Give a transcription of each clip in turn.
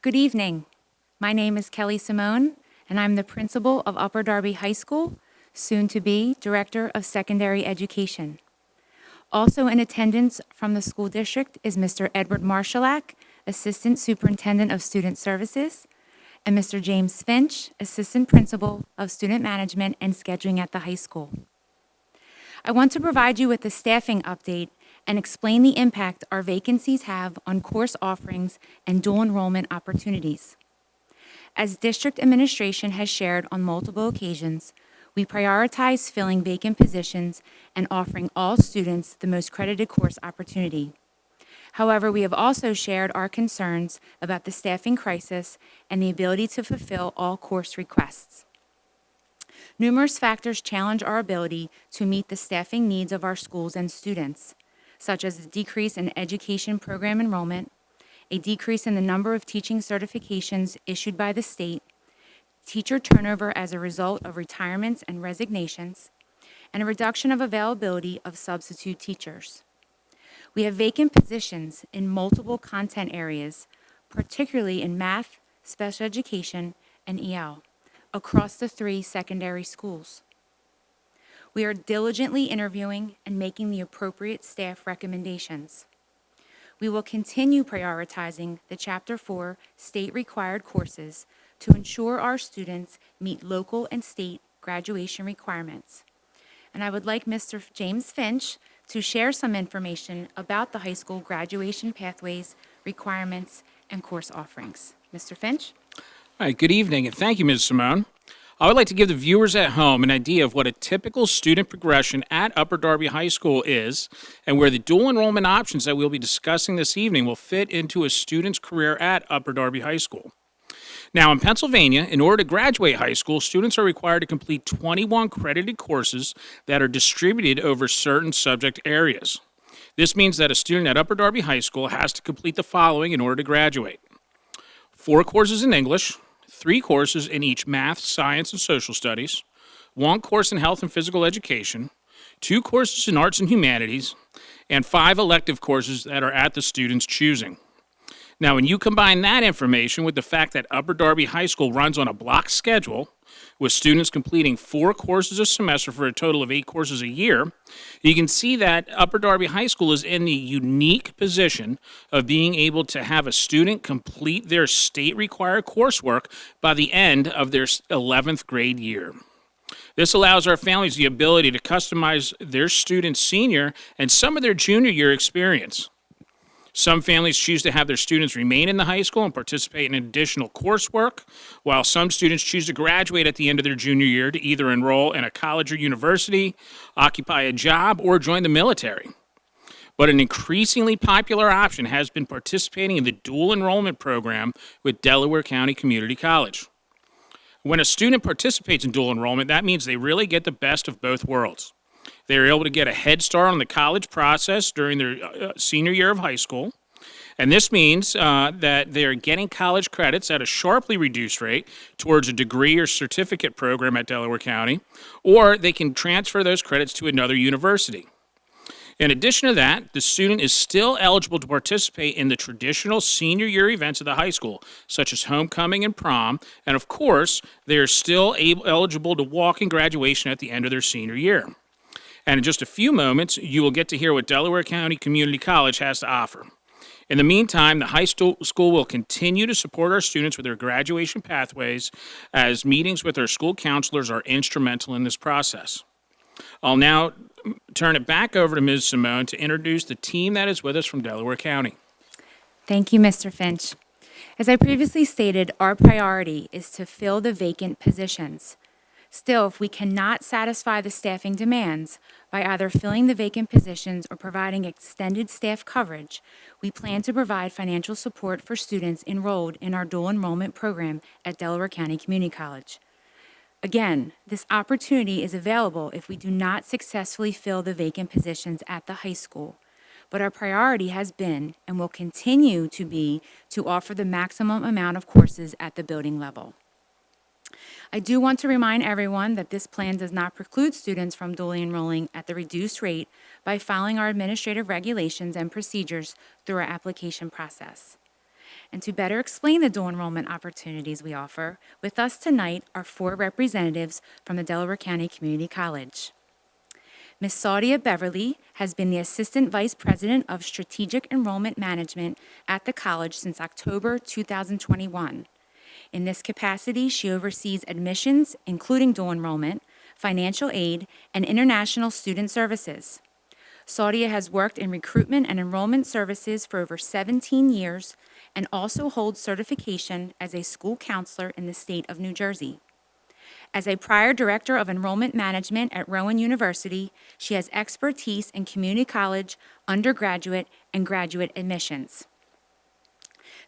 Good evening. My name is Kelly Simone, and I'm the principal of Upper Darby High School, soon to be Director of Secondary Education. Also in attendance from the school district is Mr. Edward Marshallak, Assistant Superintendent of Student Services, and Mr. James Finch, Assistant Principal of Student Management and Scheduling at the high school. I want to provide you with a staffing update and explain the impact our vacancies have on course offerings and dual enrollment opportunities. As district administration has shared on multiple occasions, we prioritize filling vacant positions and offering all students the most credited course opportunity. However, we have also shared our concerns about the staffing crisis and the ability to fulfill all course requests. Numerous factors challenge our ability to meet the staffing needs of our schools and students, such as a decrease in education program enrollment, a decrease in the number of teaching certifications issued by the state, teacher turnover as a result of retirements and resignations, and a reduction of availability of substitute teachers. We have vacant positions in multiple content areas, particularly in math, special education, and EL, across the 3 secondary schools. We are diligently interviewing and making the appropriate staff recommendations. We will continue prioritizing the Chapter 4 state-required courses to ensure our students meet local and state graduation requirements. And I would like Mr. James Finch to share some information about the high school graduation pathways, requirements, and course offerings. Mr. Finch? All right, good evening, and thank you, Ms. Simone. I would like to give the viewers at home an idea of what a typical student progression at Upper Darby High School is and where the dual enrollment options that we'll be discussing this evening will fit into a student's career at Upper Darby High School. Now, in Pennsylvania, in order to graduate high school, students are required to complete 21 credited courses that are distributed over certain subject areas. This means that a student at Upper Darby High School has to complete the following in order to graduate: 4 courses in English, 3 courses in each math, science, and social studies, 1 course in health and physical education, 2 courses in arts and humanities, and 5 elective courses that are at the student's choosing. Now, when you combine that information with the fact that Upper Darby High School runs on a block schedule, with students completing 4 courses a semester for a total of 8 courses a year, you can see that Upper Darby High School is in the unique position of being able to have a student complete their state-required coursework by the end of their 11th grade year. This allows our families the ability to customize their students' senior and some of their junior year experience. Some families choose to have their students remain in the high school and participate in additional coursework, while some students choose to graduate at the end of their junior year to either enroll in a college or university, occupy a job, or join the military. But an increasingly popular option has been participating in the dual enrollment program with Delaware County Community College. When a student participates in dual enrollment, that means they really get the best of both worlds. They are able to get a head start on the college process during their senior year of high school. And this means that they're getting college credits at a sharply reduced rate towards a degree or certificate program at Delaware County, or they can transfer those credits to another university. In addition to that, the student is still eligible to participate in the traditional senior year events of the high school, such as homecoming and prom, and of course, they are still eligible to walk in graduation at the end of their senior year. And in just a few moments, you will get to hear what Delaware County Community College has to offer. In the meantime, the high school will continue to support our students with their graduation pathways, as meetings with our school counselors are instrumental in this process. I'll now turn it back over to Ms. Simone to introduce the team that is with us from Delaware County. Thank you, Mr. Finch. As I previously stated, our priority is to fill the vacant positions. Still, if we cannot satisfy the staffing demands by either filling the vacant positions or providing extended staff coverage, we plan to provide financial support for students enrolled in our dual enrollment program at Delaware County Community College. Again, this opportunity is available if we do not successfully fill the vacant positions at the high school, but our priority has been and will continue to be to offer the maximum amount of courses at the building level. I do want to remind everyone that this plan does not preclude students from dually enrolling at the reduced rate by following our administrative regulations and procedures through our application process. And to better explain the dual enrollment opportunities we offer, with us tonight are 4 representatives from the Delaware County Community College. Ms. Saudia Beverly has been the Assistant Vice President of Strategic Enrollment Management at the college since October 2021. In this capacity, she oversees admissions, including dual enrollment, financial aid, and international student services. Saudia has worked in recruitment and enrollment services for over 17 years and also holds certification as a school counselor in the state of New Jersey. As a prior director of enrollment management at Rowan University, she has expertise in community college, undergraduate, and graduate admissions.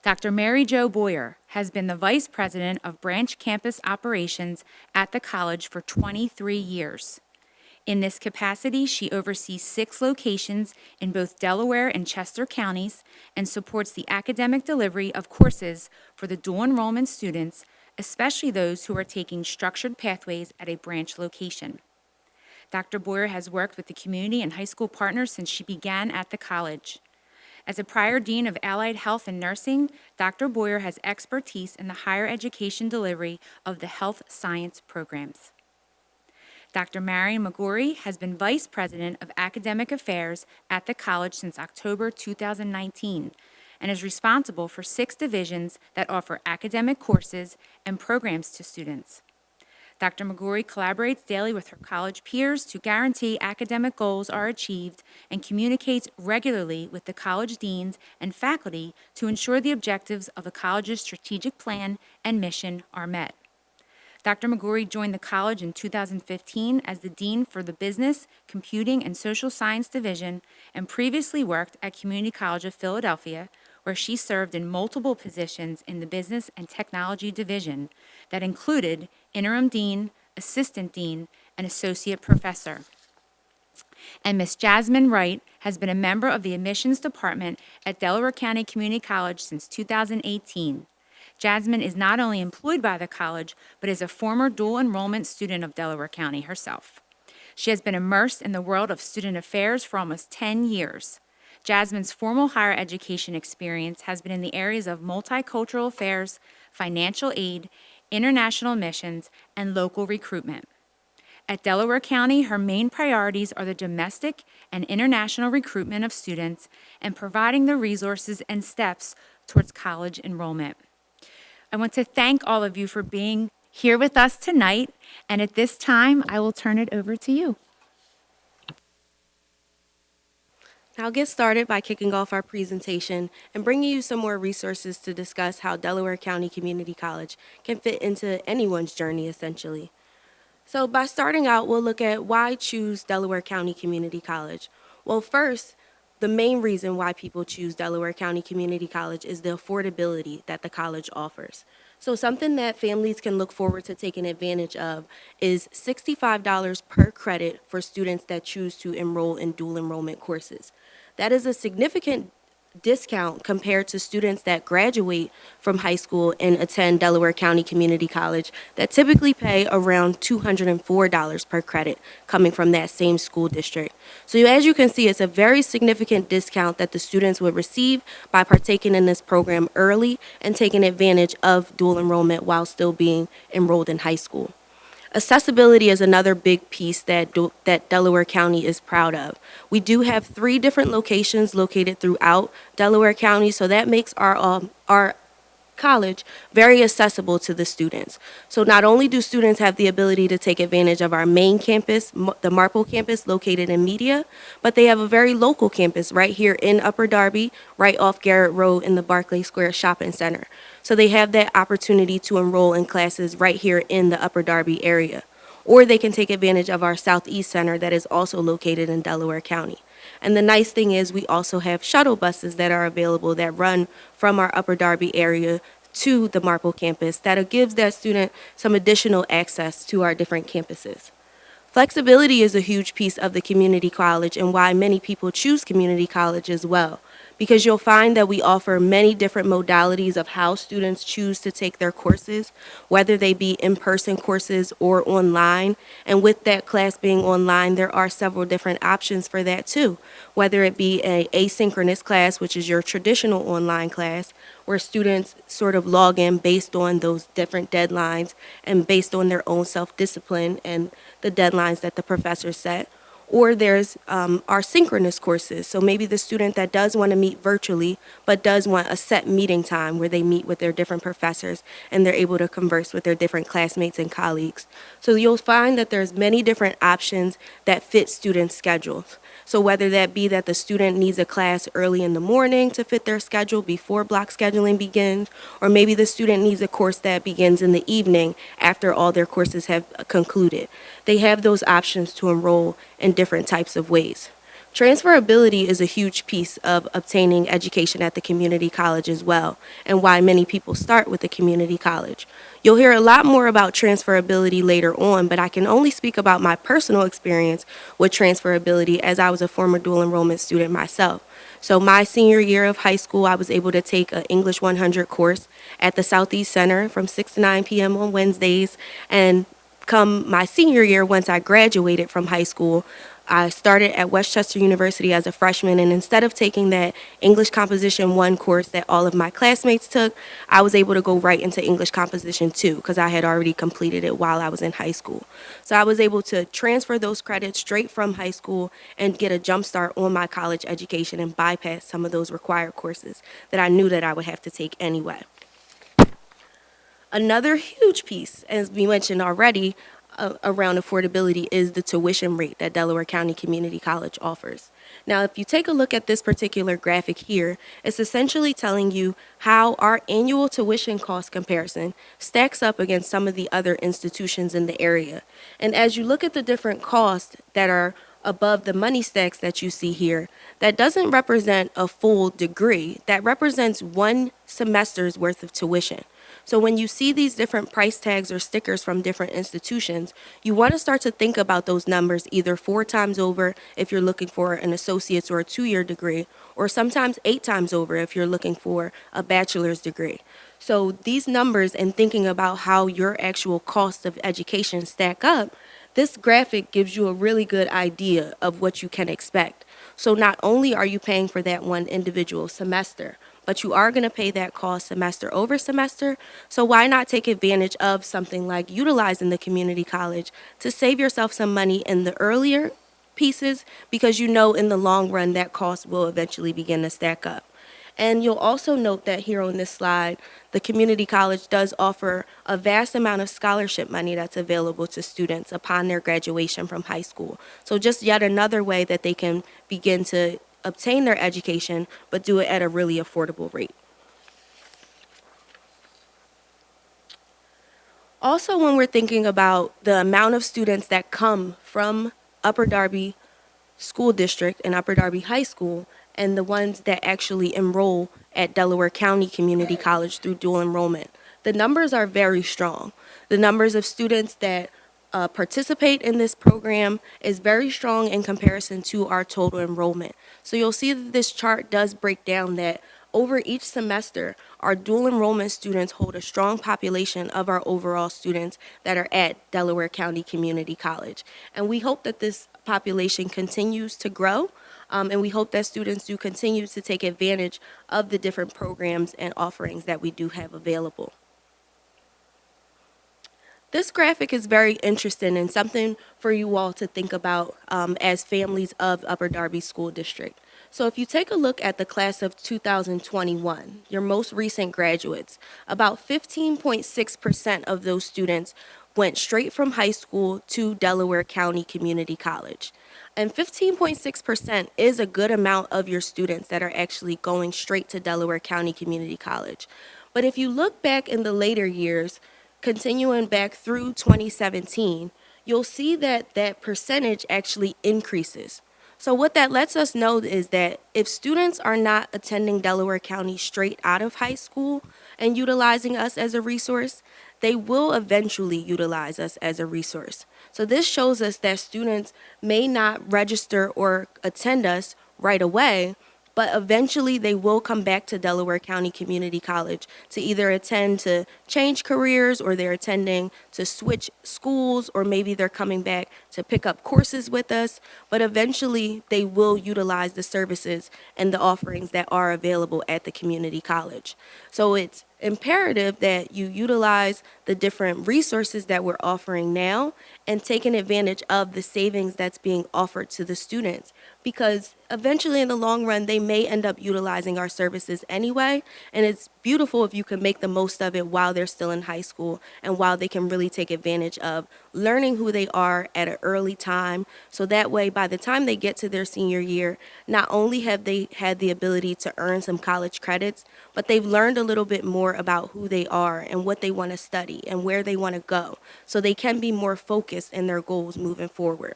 Dr. Mary Jo Boyer has been the Vice President of Branch Campus Operations at the college for 23 years. In this capacity, she oversees 6 locations in both Delaware and Chester counties and supports the academic delivery of courses for the dual enrollment students, especially those who are taking structured pathways at a branch location. Dr. Boyer has worked with the community and high school partners since she began at the college. As a prior dean of allied health and nursing, Dr. Boyer has expertise in the higher education delivery of the health science programs. Dr. Marion McGorry has been Vice President of Academic Affairs at the college since October 2019 and is responsible for 6 divisions that offer academic courses and programs to students. Dr. McGorry collaborates daily with her college peers to guarantee academic goals are achieved and communicates regularly with the college deans and faculty to ensure the objectives of the college's strategic plan and mission are met. Dr. McGorry joined the college in 2015 as the Dean for the Business, Computing, and Social Science Division and previously worked at Community College of Philadelphia, where she served in multiple positions in the Business and Technology Division that included Interim Dean, Assistant Dean, and Associate Professor. And Ms. Jasmine Wright has been a member of the Admissions Department at Delaware County Community College since 2018. Jasmine is not only employed by the college, but is a former dual enrollment student of Delaware County herself. She has been immersed in the world of student affairs for almost 10 years. Jasmine's formal higher education experience has been in the areas of multicultural affairs, financial aid, international missions, and local recruitment. At Delaware County, her main priorities are the domestic and international recruitment of students and providing the resources and steps towards college enrollment. I want to thank all of you for being here with us tonight, and at this time, I will turn it over to you. I'll get started by kicking off our presentation and bringing you some more resources to discuss how Delaware County Community College can fit into anyone's journey, essentially. So by starting out, we'll look at why choose Delaware County Community College. Well, first, the main reason why people choose Delaware County Community College is the affordability that the college offers. So something that families can look forward to taking advantage of is $65 per credit for students that choose to enroll in dual enrollment courses. That is a significant discount compared to students that graduate from high school and attend Delaware County Community College that typically pay around $204 per credit coming from that same school district. So as you can see, it's a very significant discount that the students would receive by partaking in this program early and taking advantage of dual enrollment while still being enrolled in high school. Accessibility is another big piece that Delaware County is proud of. We do have 3 different locations located throughout Delaware County, so that makes our college very accessible to the students. So not only do students have the ability to take advantage of our main campus, the Marple campus located in Media, but they have a very local campus right here in Upper Darby, right off Garrett Road in the Barclay Square Shopping Center. So they have that opportunity to enroll in classes right here in the Upper Darby area. Or they can take advantage of our Southeast Center that is also located in Delaware County. And the nice thing is we also have shuttle buses that are available that run from our Upper Darby area to the Marple campus that gives that student some additional access to our different campuses. Flexibility is a huge piece of the community college and why many people choose community college as well. because you'll find that we offer many different modalities of how students choose to take their courses, whether they be in-person courses or online. And with that class being online, there are several different options for that too, whether it be an asynchronous class, which is your traditional online class, where students sort of log in based on those different deadlines and based on their own self-discipline and the deadlines that the professor set. Or there's our synchronous courses. So maybe the student that does want to meet virtually, but does want a set meeting time where they meet with their different professors and they're able to converse with their different classmates and colleagues. So you'll find that there's many different options that fit students' schedules. So whether that be that the student needs a class early in the morning to fit their schedule before block scheduling begins, or maybe the student needs a course that begins in the evening after all their courses have concluded. They have those options to enroll in different types of ways. Transferability is a huge piece of obtaining education at the community college as well, and why many people start with the community college. You'll hear a lot more about transferability later on, but I can only speak about my personal experience with transferability as I was a former dual enrollment student myself. So my senior year of high school, I was able to take an English 100 course at the Southeast Center from 6 to 9 p.m. on Wednesdays, and come my senior year, once I graduated from high school, I started at Westchester University as a freshman, and instead of taking that English Composition 1 course that all of my classmates took, I was able to go right into English Composition 2 because I had already completed it while I was in high school. So I was able to transfer those credits straight from high school and get a jump start on my college education and bypass some of those required courses that I knew that I would have to take anyway. Another huge piece, as we mentioned already, around affordability is the tuition rate that Delaware County Community College offers. Now, if you take a look at this particular graphic here, it's essentially telling you how our annual tuition cost comparison stacks up against some of the other institutions in the area. And as you look at the different costs that are above the money stacks that you see here, that doesn't represent a full degree. That represents one semester's worth of tuition. So when you see these different price tags or stickers from different institutions, you want to start to think about those numbers either 4 times over if you're looking for an associate's or a 2-year degree, or sometimes 8 times over if you're looking for a bachelor's degree. So these numbers and thinking about how your actual cost of education stack up, this graphic gives you a really good idea of what you can expect. So not only are you paying for that one individual semester, but you are going to pay that cost semester over semester. So why not take advantage of something like utilizing the community college to save yourself some money in the earlier pieces, because you know in the long run that cost will eventually begin to stack up. And you'll also note that here on this slide, the community college does offer a vast amount of scholarship money that's available to students upon their graduation from high school. So just yet another way that they can begin to obtain their education, but do it at a really affordable rate. Also, when we're thinking about the amount of students that come from Upper Darby School District and Upper Darby High School, and the ones that actually enroll at Delaware County Community College through dual enrollment, the numbers are very strong. The numbers of students that participate in this program is very strong in comparison to our total enrollment. So you'll see that this chart does break down that over each semester, our dual enrollment students hold a strong population of our overall students that are at Delaware County Community College. And we hope that this population continues to grow, and we hope that students do continue to take advantage of the different programs and offerings that we do have available. This graphic is very interesting and something for you all to think about as families of Upper Darby School District. So if you take a look at the class of 2021, your most recent graduates, about 15.6% of those students went straight from high school to Delaware County Community College. And 15.6% is a good amount of your students that are actually going straight to Delaware County Community College. But if you look back in the later years, continuing back through 2017, you'll see that that percentage actually increases. So what that lets us know is that if students are not attending Delaware County straight out of high school and utilizing us as a resource, they will eventually utilize us as a resource. So this shows us that students may not register or attend us right away, but eventually they will come back to Delaware County Community College to either attend to change careers, or they're attending to switch schools, or maybe they're coming back to pick up courses with us. But eventually they will utilize the services and the offerings that are available at the community college. So it's imperative that you utilize the different resources that we're offering now and taking advantage of the savings that's being offered to the students, because eventually in the long run they may end up utilizing our services anyway, and it's beautiful if you can make the most of it while they're still in high school and while they can really take advantage of learning who they are at an early time, so that way by the time they get to their senior year, not only have they had the ability to earn some college credits, but they've learned a little bit more about who they are and what they want to study and where they want to go, so they can be more focused in their goals moving forward.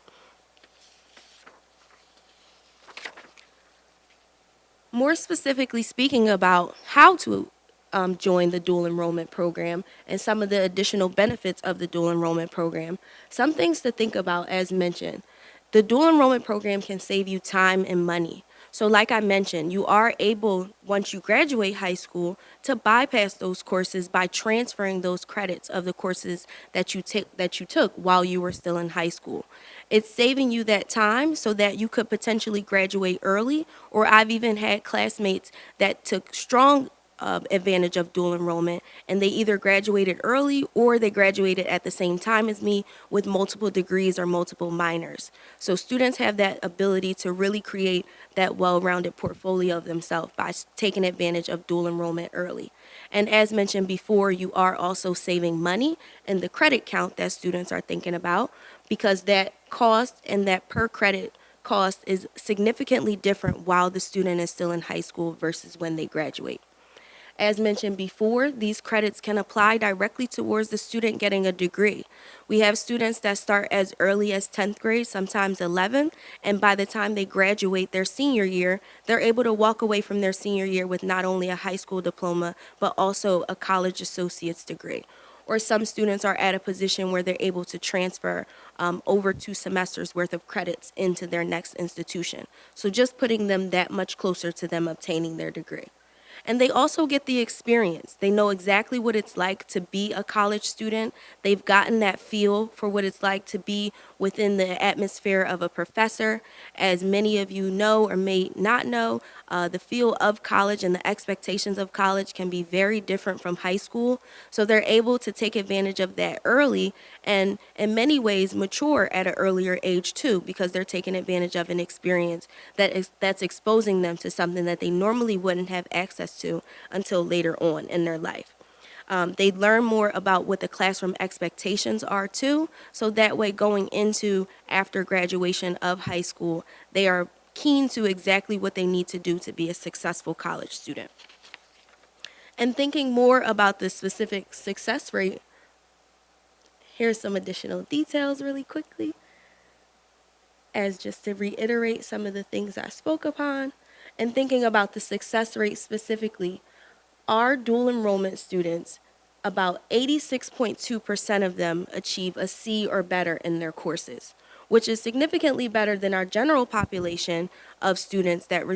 More specifically speaking about how to join the dual enrollment program and some of the additional benefits of the dual enrollment program, some things to think about as mentioned. The dual enrollment program can save you time and money. So like I mentioned, you are able, once you graduate high school, to bypass those courses by transferring those credits of the courses that you took while you were still in high school. It's saving you that time so that you could potentially graduate early, or I've even had classmates that took strong advantage of dual enrollment, and they either graduated early or they graduated at the same time as me with multiple degrees or multiple minors. So students have that ability to really create that well-rounded portfolio of themselves by taking advantage of dual enrollment early. And as mentioned before, you are also saving money in the credit count that students are thinking about, because that cost and that per credit cost is significantly different while the student is still in high school versus when they graduate. As mentioned before, these credits can apply directly towards the student getting a degree. We have students that start as early as 10th grade, sometimes 11th, and by the time they graduate their senior year, they're able to walk away from their senior year with not only a high school diploma, but also a college associate's degree. Or some students are at a position where they're able to transfer over 2 semesters worth of credits into their next institution. So just putting them that much closer to them obtaining their degree. And they also get the experience. They know exactly what it's like to be a college student. They've gotten that feel for what it's like to be within the atmosphere of a professor. As many of you know or may not know, the feel of college and the expectations of college can be very different from high school. So they're able to take advantage of that early and in many ways mature at an earlier age too, because they're taking advantage of an experience that's exposing them to something that they normally wouldn't have access to until later on in their life. They learn more about what the classroom expectations are too, so that way going into after graduation of high school, they are keen to exactly what they need to do to be a successful college student. And thinking more about the specific success rate, here's some additional details really quickly, as just to reiterate some of the things I spoke upon. And thinking about the success rate specifically, our dual enrollment students, about 86.2% of them achieve a C or better in their courses, which is significantly better than our general population of students that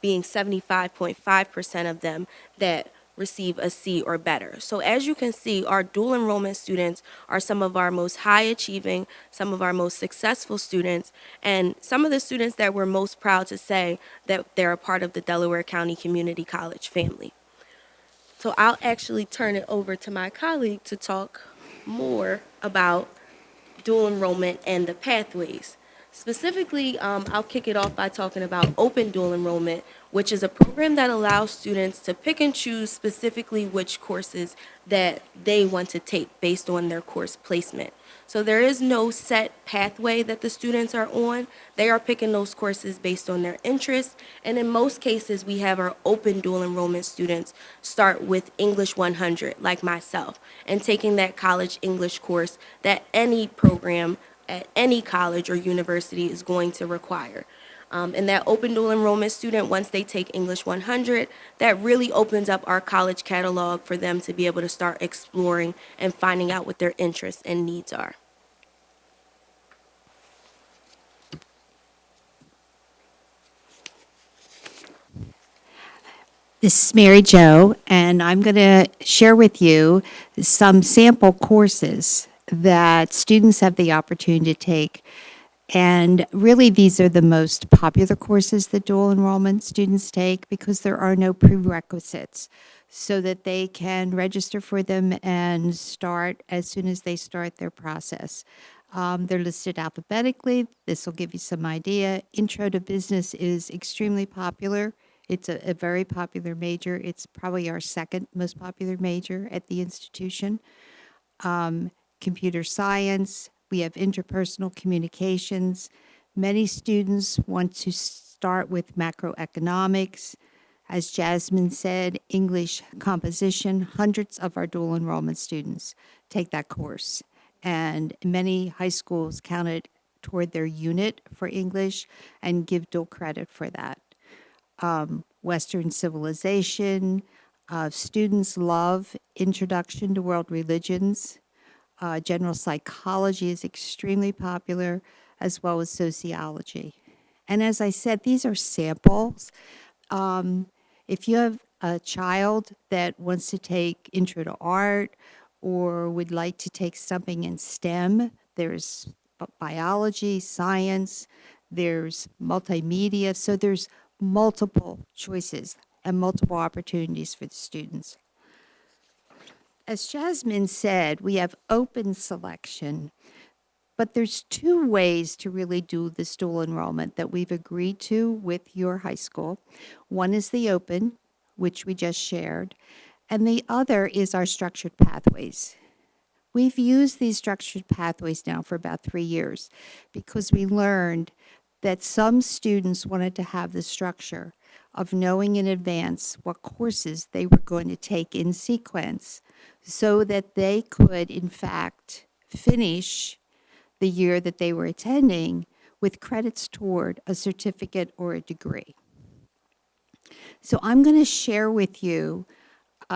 being 75.5% of them that receive a C or better. So as you can see, our dual enrollment students are some of our most high achieving, some of our most successful students, and some of the students that we're most proud to say that they're a part of the Delaware County Community College family. So I'll actually turn it over to my colleague to talk more about dual enrollment and the pathways. Specifically, I'll kick it off by talking about open dual enrollment, which is a program that allows students to pick and choose specifically which courses that they want to take based on their course placement. So there is no set pathway that the students are on. They are picking those courses based on their interests. And in most cases, we have our open dual enrollment students start with English 100, like myself, and taking that college English course that any program at any college or university is going to require. And that open dual enrollment student, once they take English 100, that really opens up our college catalog for them to be able to start exploring and finding out what their interests and needs are. This is Mary Jo, and I'm going to share with you some sample courses that students have the opportunity to take. And really, these are the most popular courses that dual enrollment students take because there are no prerequisites, so that they can register for them and start as soon as they start their process. They're listed alphabetically. This will give you some idea. Intro to Business is extremely popular. It's a very popular major. It's probably our second most popular major at the institution. Computer science, we have interpersonal communications. Many students want to start with macroeconomics. As Jasmine said, English composition. Hundreds of our dual enrollment students take that course. And many high schools count it toward their unit for English and give dual credit for that. Western civilization. Students love Introduction to World Religions. General psychology is extremely popular, as well as sociology. And as I said, these are samples. If you have a child that wants to take Intro to Art or would like to take something in STEM, there's biology, science, there's multimedia, so there's multiple choices and multiple opportunities for the students. As Jasmine said, we have open selection, but there's two ways to really do this dual enrollment that we've agreed to with your high school. One is the open, which we just shared, and the other is our structured pathways. We've used these structured pathways now for about 3 years because we learned that some students wanted to have the structure of knowing in advance what courses they were going to take in sequence so that they could, in fact, finish the year that they were attending with credits toward a certificate or a degree. So I'm going to share with you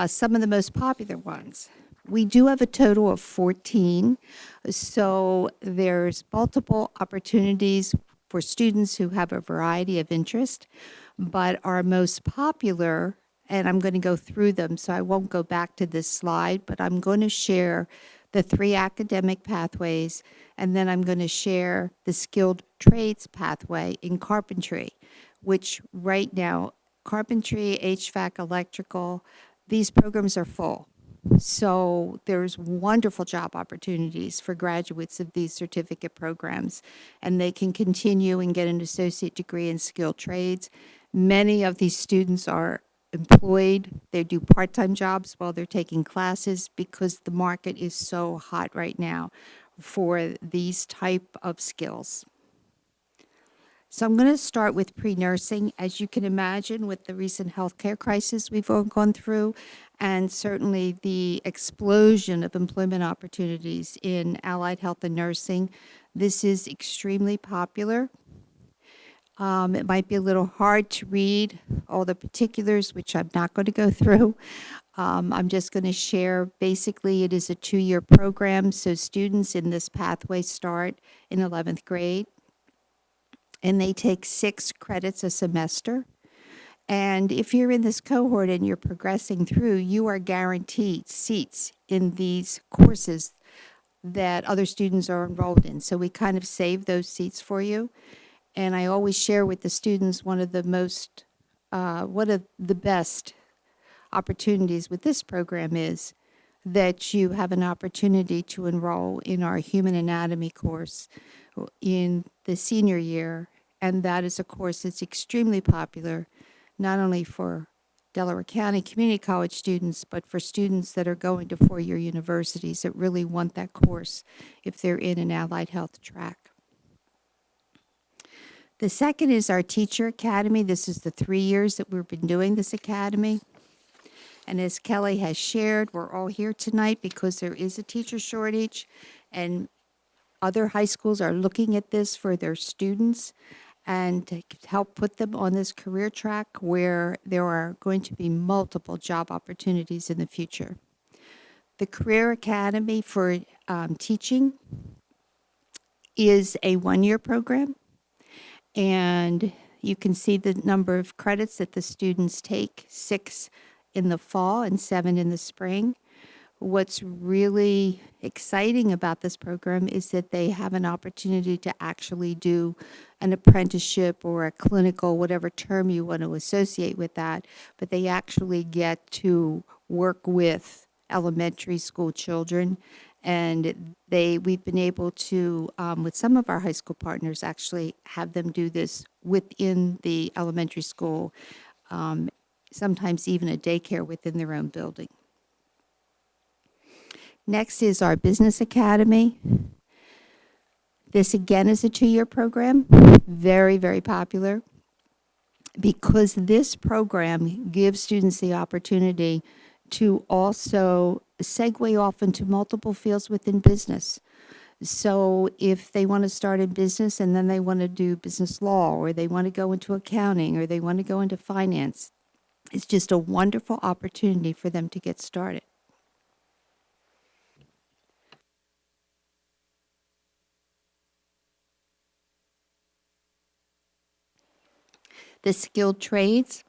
some of the most popular ones. We do have a total of 14, so there's multiple opportunities for students who have a variety of interest, but our most popular, and I'm going to go through them, so I won't go back to this slide, but I'm going to share the 3 academic pathways, and then I'm going to share the skilled trades pathway in carpentry, which right now, carpentry, HVAC, electrical, these programs are full. So there's wonderful job opportunities for graduates of these certificate programs, and they can continue and get an associate degree in skilled trades. Many of these students are employed. They do part-time jobs while they're taking classes because the market is so hot right now for these type of skills. So I'm going to start with pre-nursing. As you can imagine, with the recent healthcare crisis we've all gone through, and certainly the explosion of employment opportunities in allied health and nursing, this is extremely popular. It might be a little hard to read all the particulars, which I'm not going to go through. I'm just going to share, basically, it is a 2-year program, so students in this pathway start in 11th grade, and they take 6 credits a semester. And if you're in this cohort and you're progressing through, you are guaranteed seats in these courses that other students are enrolled in. So we kind of save those seats for you. And I always share with the students one of the best opportunities with this program is that you have an opportunity to enroll in our human anatomy course in the senior year. And that is a course that's extremely popular, not only for Delaware County Community College students, but for students that are going to 4-year universities that really want that course if they're in an allied health track. The second is our Teacher Academy. This is the 3 years that we've been doing this academy. And as Kelly has shared, we're all here tonight because there is a teacher shortage, and other high schools are looking at this for their students and to help put them on this career track where there are going to be multiple job opportunities in the future. The Career Academy for teaching is a 1-year program, and You can see the number of credits that the students take, 6 in the fall and 7 in the spring. What's really exciting about this program is that they have an opportunity to actually do an apprenticeship or a clinical, whatever term you want to associate with that, but they actually get to work with elementary school children. And we've been able to, with some of our high school partners, actually have them do this within the elementary school, sometimes even a daycare within their own building. Next is our Business Academy. This again is a 2-year program, very, very popular, because this program gives students the opportunity to also segue off into multiple fields within business. So if they want to start a business and then they want to do business law, or they want to go into accounting, or they want to go into finance, it's just a wonderful opportunity for them to get started. The skilled trades,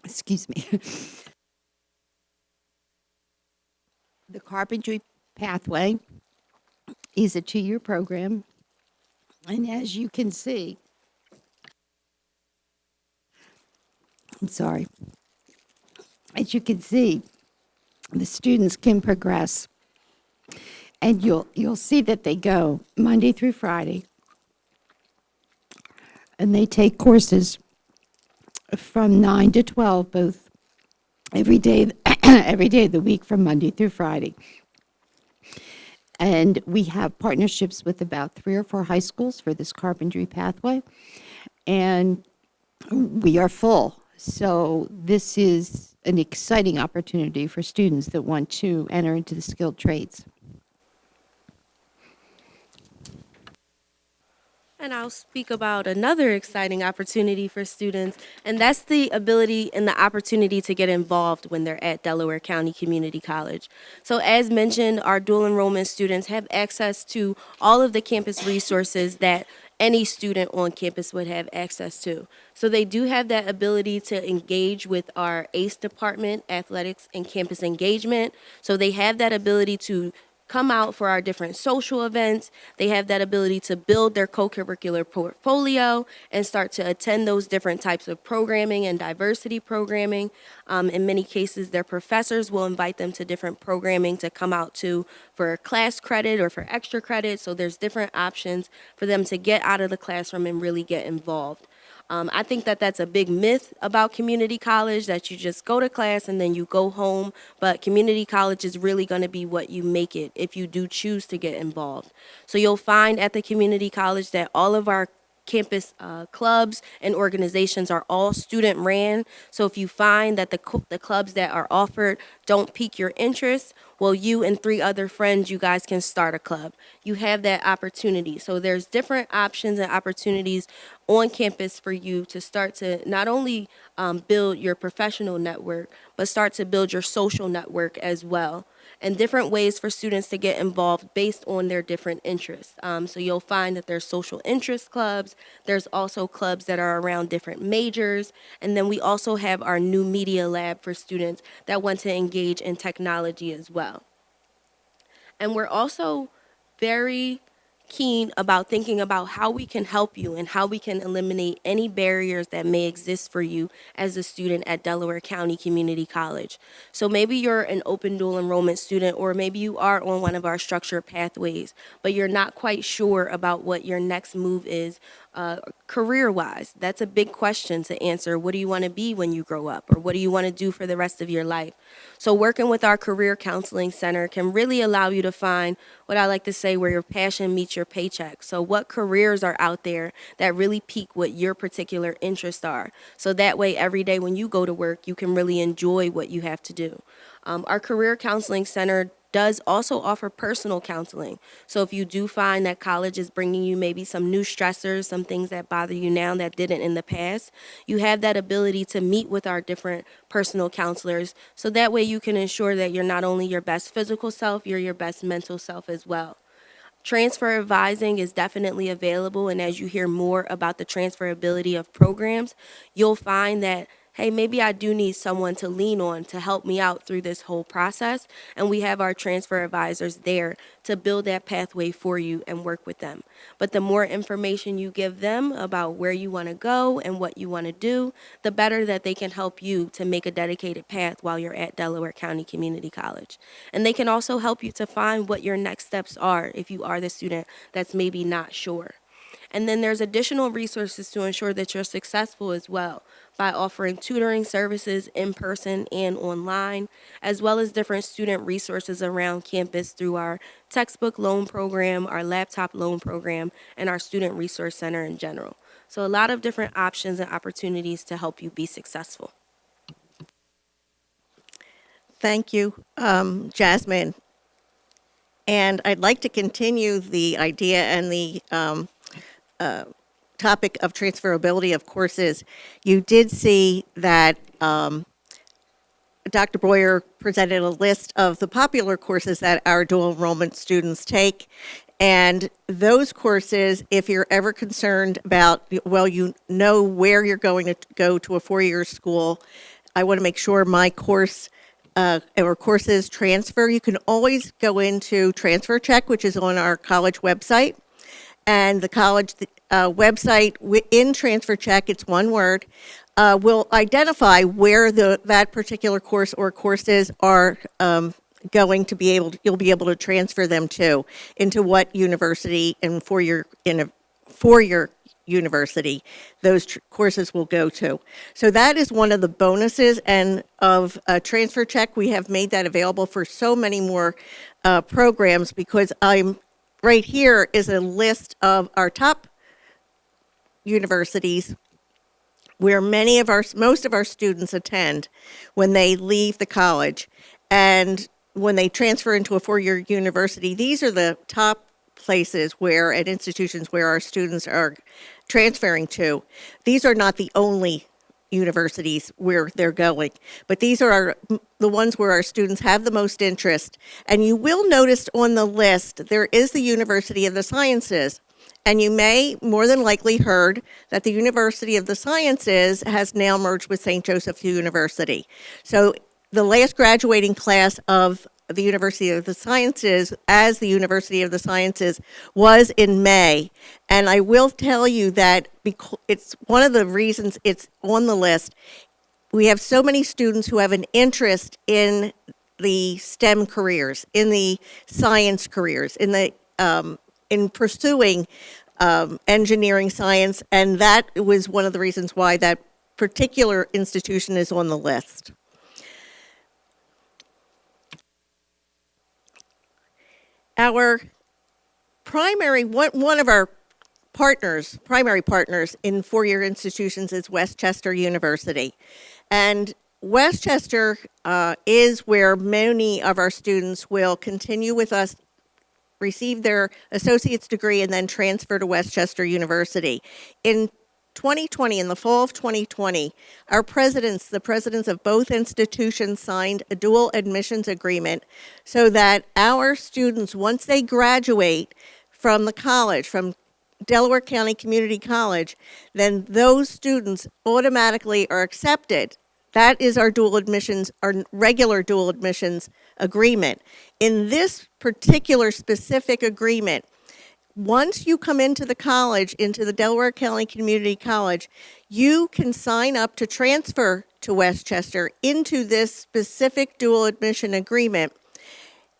excuse me, the carpentry pathway is a 2-year program. And as you can see, I'm sorry, as you can see, the students can progress. And you'll see that they go Monday through Friday, and they take courses from 9 to 12, both every day, every day of the week from Monday through Friday. And we have partnerships with about 3 or 4 high schools for this carpentry pathway, and we are full. So this is an exciting opportunity for students that want to enter into the skilled trades. And I'll speak about another exciting opportunity for students, and that's the ability and the opportunity to get involved when they're at Delaware County Community College. So as mentioned, our dual enrollment students have access to all of the campus resources that any student on campus would have access to. So they do have that ability to engage with our ACE department, athletics and campus engagement. So they have that ability to come out for our different social events. They have that ability to build their co-curricular portfolio and start to attend those different types of programming and diversity programming. In many cases, their professors will invite them to different programming to come out to for class credit or for extra credit. So there's different options for them to get out of the classroom and really get involved. I think that that's a big myth about community college, that you just go to class and then you go home. But community college is really going to be what you make it if you do choose to get involved. So you'll find at the community college that all of our campus clubs and organizations are all student ran. So if you find that the clubs that are offered don't pique your interest, well, you and 3 other friends, you guys can start a club. You have that opportunity. So there's different options and opportunities on campus for you to start to not only build your professional network, but start to build your social network as well, and different ways for students to get involved based on their different interests. So you'll find that there's social interest clubs. There's also clubs that are around different majors. And then we also have our new media lab for students that want to engage in technology as well. And we're also very keen about thinking about how we can help you and how we can eliminate any barriers that may exist for you as a student at Delaware County Community College. So maybe you're an open dual enrollment student, or maybe you are on one of our structured pathways, but you're not quite sure about what your next move is career-wise. That's a big question to answer. What do you want to be when you grow up, or what do you want to do for the rest of your life? So working with our Career Counseling Center can really allow you to find what I like to say where your passion meets your paycheck. So what careers are out there that really pique what your particular interests are? So that way, every day when you go to work, you can really enjoy what you have to do. Our Career Counseling Center does also offer personal counseling. So if you do find that college is bringing you maybe some new stressors, some things that bother you now that didn't in the past, you have that ability to meet with our different personal counselors. So that way you can ensure that you're not only your best physical self, you're your best mental self as well. Transfer advising is definitely available, and as you hear more about the transferability of programs, you'll find that, hey, maybe I do need someone to lean on to help me out through this whole process, and we have our transfer advisors there to build that pathway for you and work with them. But the more information you give them about where you want to go and what you want to do, the better that they can help you to make a dedicated path while you're at Delaware County Community College. And they can also help you to find what your next steps are if you are the student that's maybe not sure. And then there's additional resources to ensure that you're successful as well by offering tutoring services in person and online, as well as different student resources around campus through our textbook loan program, our laptop loan program, and our student resource center in general. So a lot of different options and opportunities to help you be successful. Thank you, Jasmine. And I'd like to continue the idea and the topic of transferability of courses. You did see that Dr. Boyer presented a list of the popular courses that our dual enrollment students take. And those courses, if you're ever concerned about, well, you know where you're going to go to a four-year school, I want to make sure my course or courses transfer. You can always go into Transfer Check, which is on our college website. And the college website in Transfer Check, it's one word, will identify where that particular course or courses are going to be able to, you'll be able to transfer them to, into what university and in a four-year university those courses will go to. So that is one of the bonuses and of Transfer Check. We have made that available for so many more programs, because right here is a list of our top universities where most of our students attend when they leave the college. And when they transfer into a four-year university, these are the top places where, at institutions where our students are transferring to. These are not the only universities where they're going, but these are the ones where our students have the most interest. And you will notice on the list, there is the University of the Sciences. And you may more than likely heard that the University of the Sciences has now merged with St. Joseph's University. So the last graduating class of the University of the Sciences as the University of the Sciences was in May. And I will tell you that it's one of the reasons it's on the list. We have so many students who have an interest in the STEM careers, in the science careers, in pursuing engineering science, and that was one of the reasons why that particular institution is on the list. Our one of our primary partners in four-year institutions is Westchester University. And Westchester is where many of our students will continue with us, receive their associate's degree, and then transfer to Westchester University. In 2020, in the fall of 2020, the presidents of both institutions signed a dual admissions agreement so that our students, once they graduate from the college, from Delaware County Community College, then those students automatically are accepted. That is our regular dual admissions agreement. In this particular specific agreement, once you come into the college, into the Delaware County Community College, you can sign up to transfer to Westchester into this specific dual admission agreement.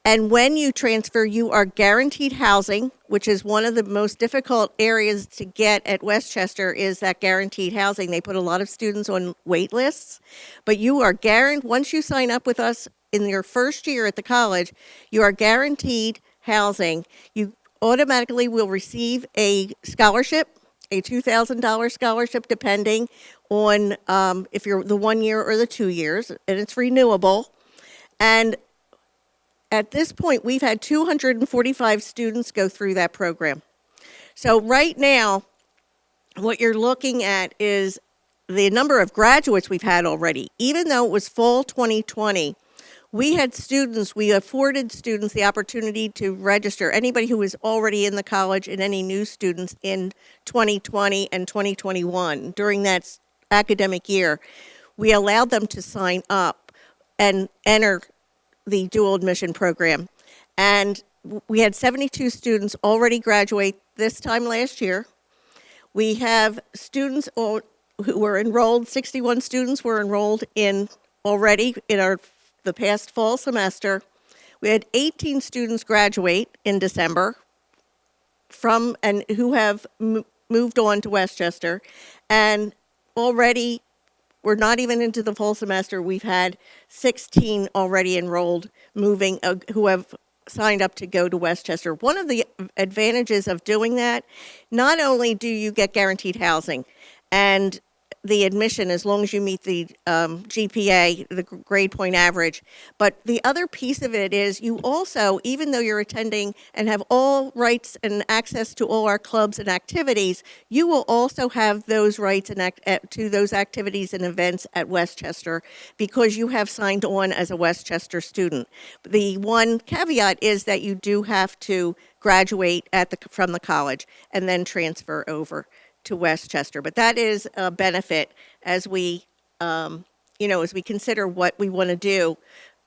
And when you transfer, you are guaranteed housing, which is one of the most difficult areas to get at Westchester, is that guaranteed housing. They put a lot of students on wait lists, but you are guaranteed, once you sign up with us in your first year at the college, you are guaranteed housing. You automatically will receive a scholarship, a $2,000 scholarship, depending on if you're the 1 year or the 2 years, and it's renewable. And at this point, we've had 245 students go through that program. So right now, what you're looking at is the number of graduates we've had already. Even though it was fall 2020, we afforded students the opportunity to register, anybody who was already in the college and any new students in 2020 and 2021 during that academic year. We allowed them to sign up and enter the dual admission program. And we had 72 students already graduate this time last year. We have students who were enrolled, 61 students were enrolled already in the past fall semester. We had 18 students graduate in December who have moved on to Westchester, and already we're not even into the fall semester. We've had 16 already enrolled who have signed up to go to Westchester. One of the advantages of doing that, not only do you get guaranteed housing and the admission as long as you meet the GPA, the grade point average. But the other piece of it is you also, even though you're attending and have all rights and access to all our clubs and activities, you will also have those rights to those activities and events at Westchester because you have signed on as a Westchester student. The one caveat is that you do have to graduate from the college and then transfer over to Westchester. But that is a benefit as we consider what we want to do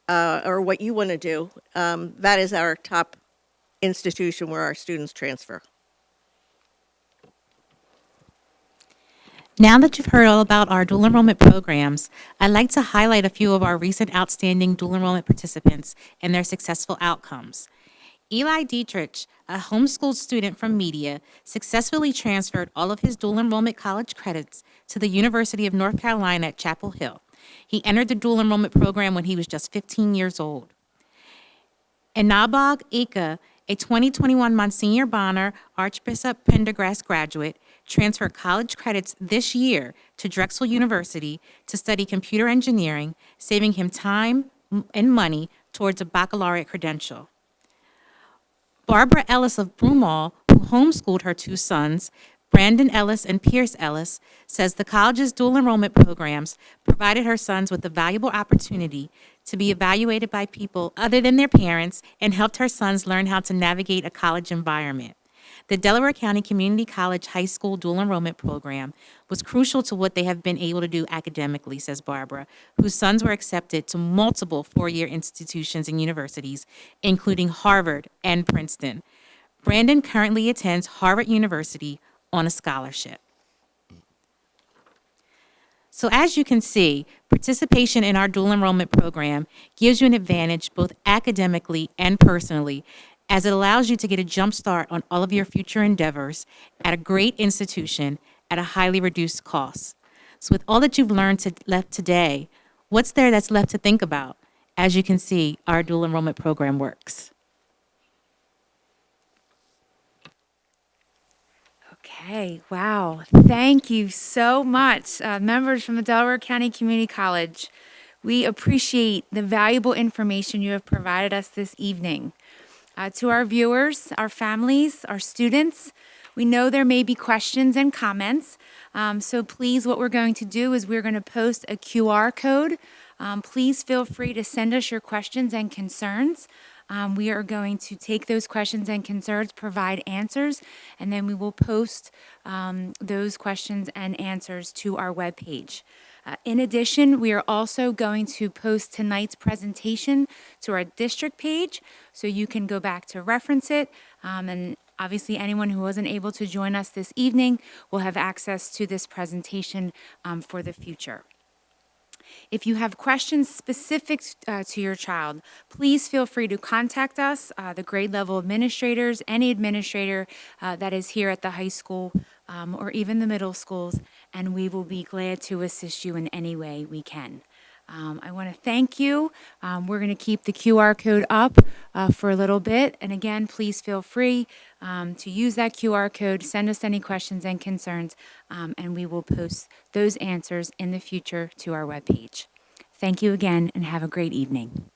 or what you want to do. That is our top institution where our students transfer. Now that you've heard all about our dual enrollment programs, I'd like to highlight a few of our recent outstanding dual enrollment participants and their successful outcomes. Eli Dietrich, a homeschooled student from Media, successfully transferred all of his dual enrollment college credits to the University of North Carolina at Chapel Hill. He entered the dual enrollment program when he was just 15 years old. Inabog Ika, a 2021 Monsignor Bonner Archbishop Pendergrass graduate, transferred college credits this year to Drexel University to study computer engineering, saving him time and money towards a baccalaureate credential. Barbara Ellis of Broomall, who homeschooled her two sons, Brandon Ellis and Pierce Ellis, says the college's dual enrollment programs provided her sons with a valuable opportunity to be evaluated by people other than their parents and helped her sons learn how to navigate a college environment. The Delaware County Community College High School Dual Enrollment Program was crucial to what they have been able to do academically, says Barbara, whose sons were accepted to multiple four-year institutions and universities, including Harvard and Princeton. Brandon currently attends Harvard University on a scholarship. So as you can see, participation in our dual enrollment program gives you an advantage both academically and personally, as it allows you to get a jump start on all of your future endeavors at a great institution at a highly reduced cost. So with all that you've learned left today, what's there that's left to think about? As you can see, our dual enrollment program works. Okay, wow. Thank you so much, members from the Delaware County Community College. We appreciate the valuable information you have provided us this evening. To our viewers, our families, our students, we know there may be questions and comments, so please what we're going to do is we're going to post a QR code. Please feel free to send us your questions and concerns. We are going to take those questions and concerns, provide answers, and then we will post those questions and answers to our webpage. In addition, we are also going to post tonight's presentation to our district page, so you can go back to reference it. And obviously, anyone who wasn't able to join us this evening will have access to this presentation for the future. If you have questions specific to your child, please feel free to contact us, the grade level administrators, any administrator that is here at the high school or even the middle schools, and we will be glad to assist you in any way we can. I want to thank you. We're going to keep the QR code up for a little bit. And again, please feel free to use that QR code, send us any questions and concerns, and we will post those answers in the future to our webpage. Thank you again, and have a great evening.